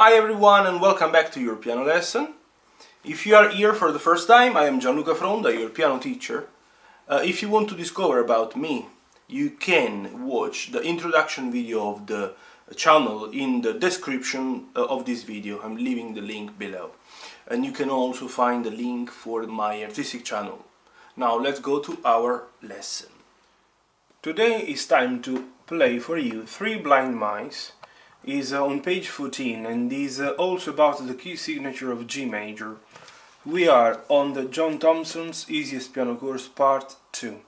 Hi everyone and welcome back to your piano lesson. If you are here for the first time, I am Gianluca, your piano teacher. If you want to discover about me, you can watch the introduction video of the channel in the description of this video. I'm leaving the link below. And you can also find the link for my artistic channel. Now let's go to our lesson. Today is time to play for you Three Blind Mice. Is on page 14 and is also about the key signature of G major. We are on the John Thompson's Easiest Piano Course Part 2.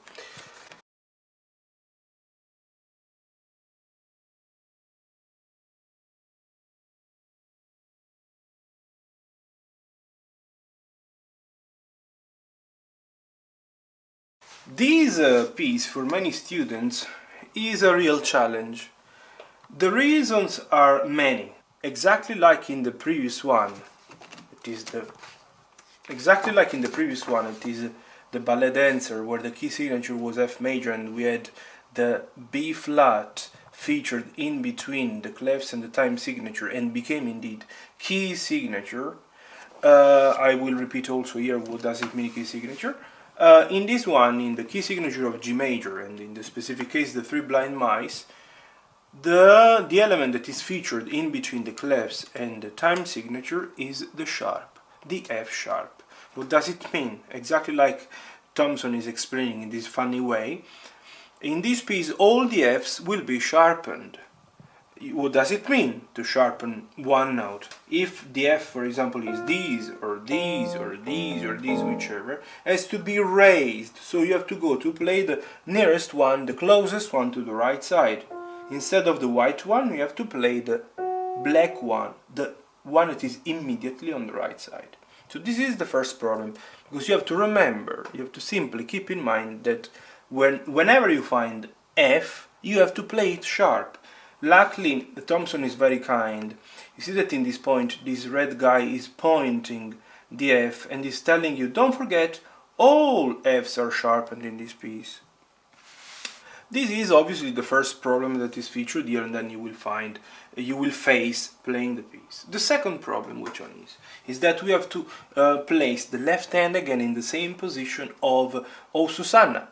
This piece for many students is a real challenge. The reasons are many, exactly like in the previous one. It is the ballet dancer, where the key signature was F major and we had the B flat featured in between the clefs and the time signature and became indeed key signature. I will repeat also here what does it mean key signature. In this one, in the key signature of G major, and in the specific case the Three Blind Mice, the element that is featured in between the clefs and the time signature is the sharp, the F sharp. What does it mean? Exactly like Thompson is explaining in this funny way. In this piece all the Fs will be sharpened. What does it mean to sharpen one note? If the F, for example, is these or these or these or these, whichever, has to be raised. So you have to go to play the nearest one, the closest one to the right side. Instead of the white one, you have to play the black one, the one that is immediately on the right side. So this is the first problem, because you have to remember, you have to simply keep in mind that whenever you find F, you have to play it sharp. Luckily, Thompson is very kind. You see that in this point, this red guy is pointing the F and is telling you, don't forget, all Fs are sharpened in this piece. This is obviously the first problem that is featured here, and then you will face playing the piece. The second problem, which one is that we have to place the left hand again in the same position of O Susanna.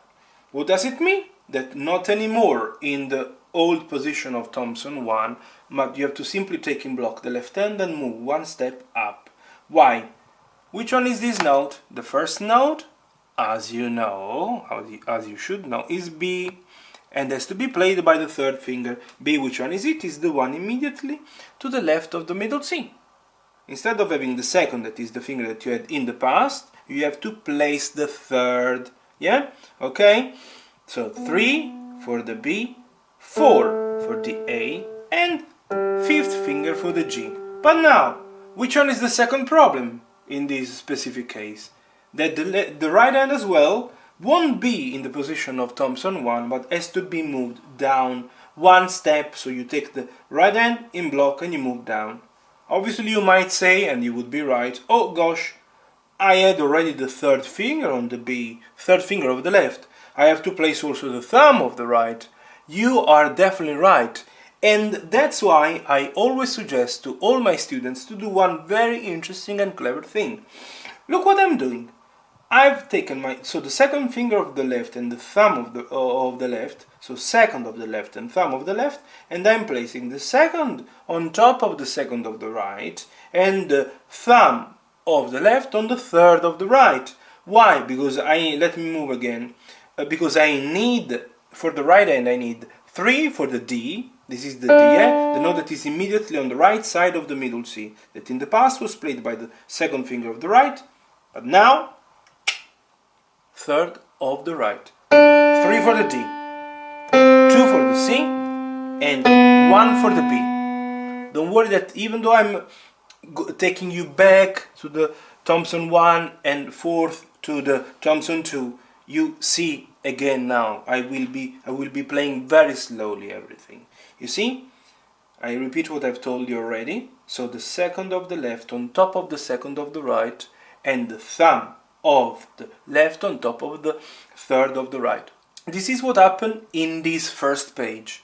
What does it mean? That not anymore in the old position of Thompson 1, but you have to simply take in block the left hand and move one step up. Why? Which one is this note? The first note, as you know, as you should know, is B, and has to be played by the third finger. B, which one is it? Is the one immediately to the left of the middle C. Instead of having the second, that is the finger that you had in the past, you have to place the third. Yeah? Okay? So 3 for the B, 4 for the A, and 5th finger for the G. But now, which one is the second problem in this specific case? That the right hand as well won't be in the position of Thompson 1, but has to be moved down one step. So you take the right hand in block and you move down. Obviously you might say, and you would be right, oh gosh, I had already the third finger on the B, third finger of the left. I have to place also the thumb of the right. You are definitely right. And that's why I always suggest to all my students to do one very interesting and clever thing. Look what I'm doing. I've taken the second finger of the left and the thumb of the left, so second of the left and thumb of the left, and I'm placing the second on top of the second of the right and the thumb of the left on the third of the right. Why? Because let me move again. Because I need, for the right hand, I need 3 for the D. This is the D, the note that is immediately on the right side of the middle C, that in the past was played by the second finger of the right, but now third of the right. 3 for the D, 2 for the C, and 1 for the B. Don't worry that even though I'm taking you back to the Thompson 1 and forth to the Thompson 2, you see again now, I will be playing very slowly everything. You see? I repeat what I've told you already. So the second of the left on top of the second of the right, and the thumb of the left on top of the third of the right. This is what happened in this first page.